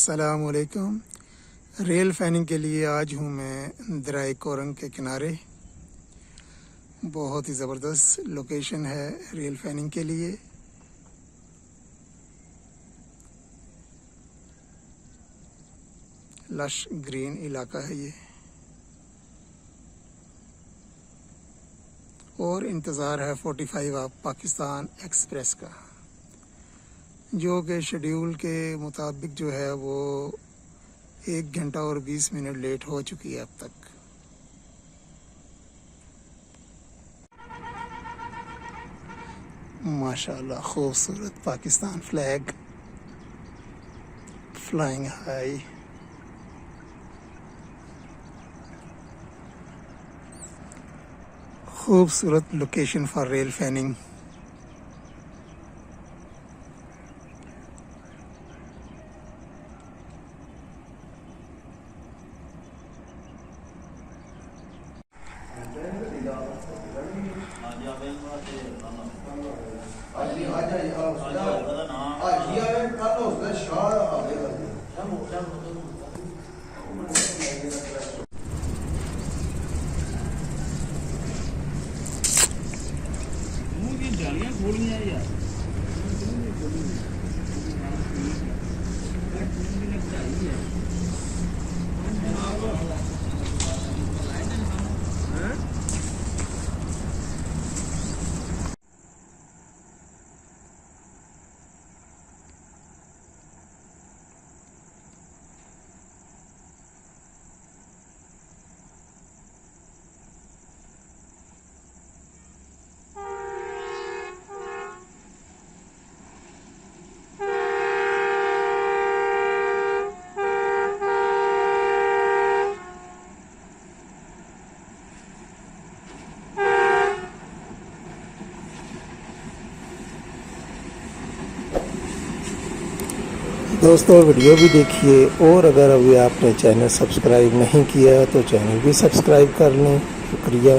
अस्सलामुअलैकुम। Rail fanning के लिए आज हूँ मैं दराए कोरंग के किनारे। बहुत ही ज़बरदस्त लोकेशन है रेल फैनिंग के लिए। लश ग्रीन इलाका है ये, और इंतज़ार है 45 ऑफ पाकिस्तान एक्सप्रेस का, जो कि शेड्यूल के मुताबिक जो है वो 1 घंटा और 20 मिनट लेट हो चुकी है अब तक। माशाल्लाह खूबसूरत पाकिस्तान फ्लैग फ्लाइंग हाई। खूबसूरत लोकेशन फॉर रेल फैनिंग। जालियां खोलियां यार, दोस्तों वीडियो भी देखिए, और अगर अभी आपने चैनल सब्सक्राइब नहीं किया तो चैनल भी सब्सक्राइब कर लें। शुक्रिया।